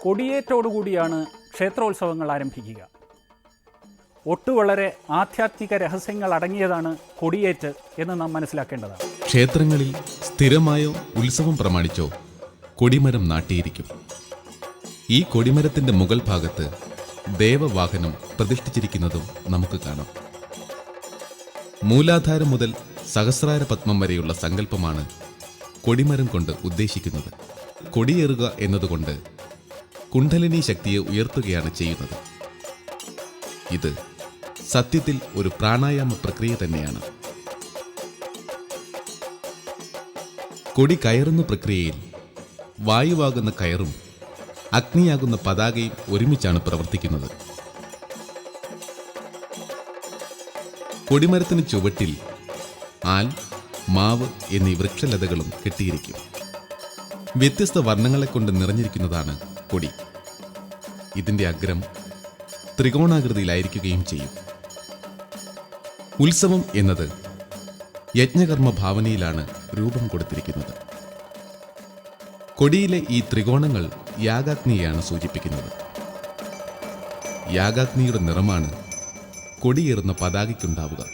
കൊടിയേറ്റോടുകൂടിയാണ് ക്ഷേത്രോത്സവങ്ങൾ ആരംഭിക്കുക. വളരെ ആധ്യാത്മിക രഹസ്യങ്ങൾ അടങ്ങിയതാണ് കൊടിയേറ്റ് എന്ന് നാം മനസ്സിലാക്കേണ്ടതാണ്. ക്ഷേത്രങ്ങളിൽ സ്ഥിരമായോ ഉത്സവം പ്രമാണിച്ചോ കൊടിമരം നാട്ടിയിരിക്കും. ഈ കൊടിമരത്തിന്റെ മുകൾ ഭാഗത്ത് ദേവവാഹനം പ്രതിഷ്ഠിച്ചിരിക്കുന്നതും നമുക്ക് കാണാം. മൂലാധാരം മുതൽ സഹസ്രാര പത്മം വരെയുള്ള സങ്കല്പമാണ് കൊടിമരം കൊണ്ട് ഉദ്ദേശിക്കുന്നത്. കൊടിയേറുക എന്നതുകൊണ്ട് കുണ്ഡലിനി ശക്തിയെ ഉയർത്തുകയാണ് ചെയ്യുന്നത്. ഇത് സത്യത്തിൽ ഒരു പ്രാണായാമ പ്രക്രിയ തന്നെയാണ്. കൊടി കയറുന്ന പ്രക്രിയയിൽ വായുവാകുന്ന കയറും അഗ്നിയാകുന്ന പതാകയും ഒരുമിച്ചാണ് പ്രവർത്തിക്കുന്നത്. കൊടിമരത്തിന് ചുവട്ടിൽ ആൽ, മാവ് എന്നീ വൃക്ഷലതകളും കെട്ടിയിരിക്കും. വ്യത്യസ്ത വർണ്ണങ്ങളെക്കൊണ്ട് നിറഞ്ഞിരിക്കുന്നതാണ് കൊടി. ഇതിന്റെ അഗ്രം ത്രികോണാകൃതിയിലായിരിക്കുകയും ചെയ്യും. ഉത്സവം എന്നത് യജ്ഞകർമ്മ ഭാവനയിലാണ് രൂപം കൊടുത്തിരിക്കുന്നത്. കൊടിയിലെ ഈ ത്രികോണങ്ങൾ യാഗാഗ്നിയെയാണ് സൂചിപ്പിക്കുന്നത്. യാഗാഗ്നിയുടെ നിറമാണ് കൊടിയേറുന്ന പതാകയ്ക്കുണ്ടാവുക.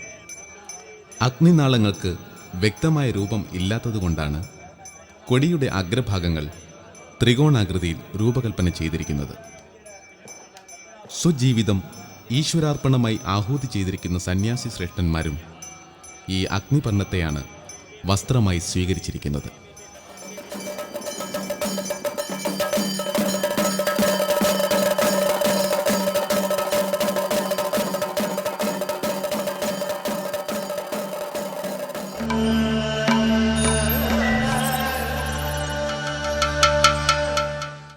അഗ്നിനാളങ്ങൾക്ക് വ്യക്തമായ രൂപം ഇല്ലാത്തതുകൊണ്ടാണ് കൊടിയുടെ അഗ്രഭാഗങ്ങൾ ത്രികോണാകൃതിയിൽ രൂപകൽപ്പന ചെയ്തിരിക്കുന്നത്. സ്വജീവിതം ഈശ്വരാർപ്പണമായി ആഹൂതി ചെയ്തിരിക്കുന്ന സന്യാസി ശ്രേഷ്ഠന്മാരും ഈ അഗ്നിപർണത്തെയാണ് വസ്ത്രമായി സ്വീകരിച്ചിരിക്കുന്നത്.